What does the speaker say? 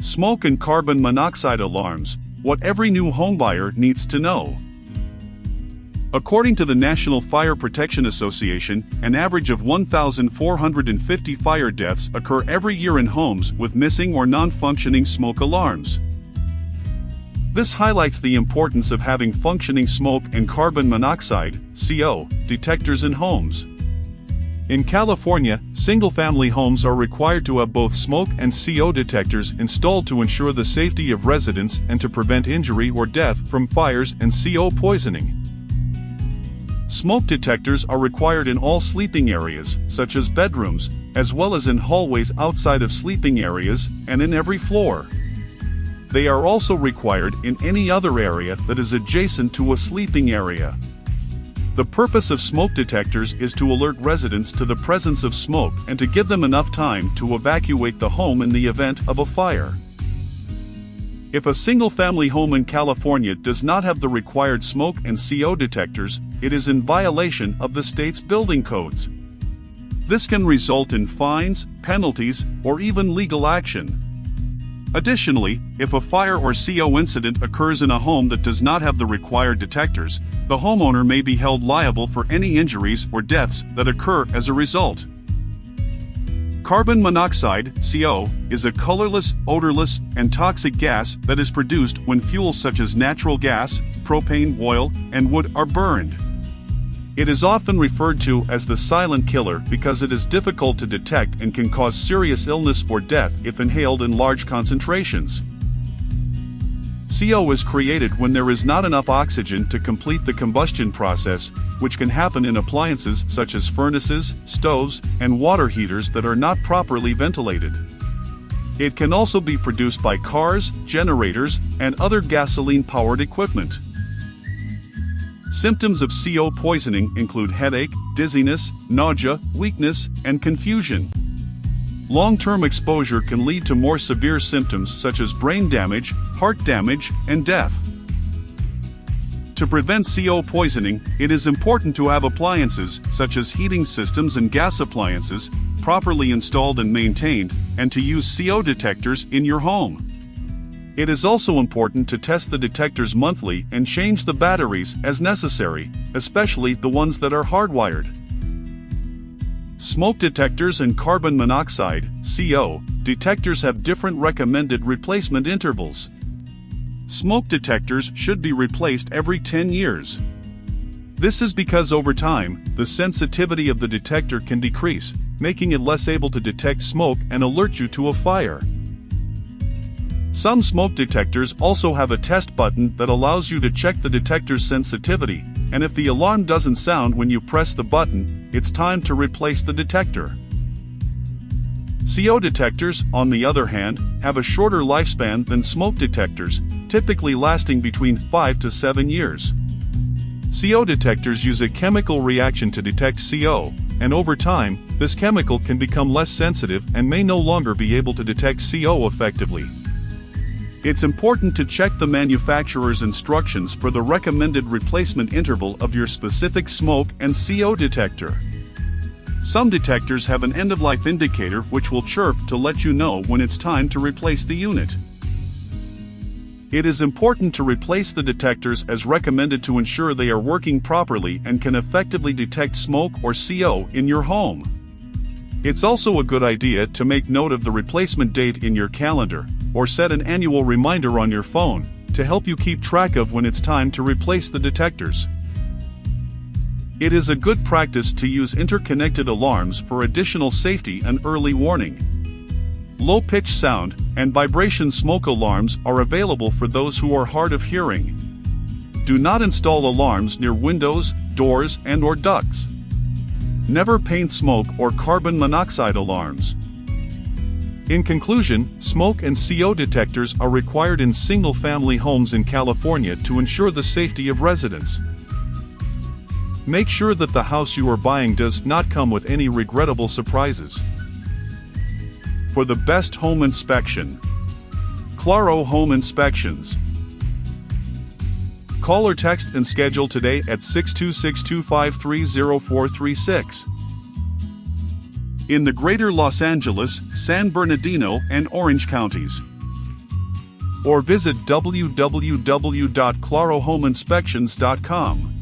Smoke and carbon monoxide alarms, what every new homebuyer needs to know. According to the National Fire Protection Association, an average of 1,450 fire deaths occur every year in homes with missing or non-functioning smoke alarms. This highlights the importance of having functioning smoke and carbon monoxide (CO) detectors in homes. In California, single-family homes are required to have both smoke and CO detectors installed to ensure the safety of residents and to prevent injury or death from fires and CO poisoning. Smoke detectors are required in all sleeping areas, such as bedrooms, as well as in hallways outside of sleeping areas and in every floor. They are also required in any other area that is adjacent to a sleeping area. The purpose of smoke detectors is to alert residents to the presence of smoke and to give them enough time to evacuate the home in the event of a fire. If a single-family home in California does not have the required smoke and CO detectors, it is in violation of the state's building codes. This can result in fines, penalties, or even legal action. Additionally, if a fire or CO incident occurs in a home that does not have the required detectors, the homeowner may be held liable for any injuries or deaths that occur as a result. Carbon monoxide, CO, is a colorless, odorless, and toxic gas that is produced when fuels such as natural gas, propane, oil, and wood are burned. It is often referred to as the silent killer because it is difficult to detect and can cause serious illness or death if inhaled in large concentrations. CO is created when there is not enough oxygen to complete the combustion process, which can happen in appliances such as furnaces, stoves, and water heaters that are not properly ventilated. It can also be produced by cars, generators, and other gasoline-powered equipment. Symptoms of CO poisoning include headache, dizziness, nausea, weakness, and confusion. Long-term exposure can lead to more severe symptoms such as brain damage, heart damage, and death. To prevent CO poisoning, it is important to have appliances, such as heating systems and gas appliances, properly installed and maintained, and to use CO detectors in your home. It is also important to test the detectors monthly and change the batteries as necessary, especially the ones that are hardwired. Smoke detectors and carbon monoxide (CO) detectors have different recommended replacement intervals. Smoke detectors should be replaced every 10 years. This is because over time, the sensitivity of the detector can decrease, making it less able to detect smoke and alert you to a fire. Some smoke detectors also have a test button that allows you to check the detector's sensitivity, and if the alarm doesn't sound when you press the button, it's time to replace the detector. CO detectors, on the other hand, have a shorter lifespan than smoke detectors, typically lasting between 5 to 7 years. CO detectors use a chemical reaction to detect CO, and over time, this chemical can become less sensitive and may no longer be able to detect CO effectively. It's important to check the manufacturer's instructions for the recommended replacement interval of your specific smoke and CO detector. Some detectors have an end-of-life indicator which will chirp to let you know when it's time to replace the unit. It is important to replace the detectors as recommended to ensure they are working properly and can effectively detect smoke or CO in your home. It's also a good idea to make note of the replacement date in your calendar, or set an annual reminder on your phone, to help you keep track of when it's time to replace the detectors. It is a good practice to use interconnected alarms for additional safety and early warning. Low-pitch sound and vibration smoke alarms are available for those who are hard of hearing. Do not install alarms near windows, doors, and/or ducts. Never paint smoke or carbon monoxide alarms. In conclusion, smoke and CO detectors are required in single-family homes in California to ensure the safety of residents. Make sure that the house you are buying does not come with any regrettable surprises. For the best home inspection, Claro Home Inspections. Call or text and schedule today at 626-253-0436. In the greater Los Angeles, San Bernardino, and Orange counties. or visit www.clarohomeinspections.com.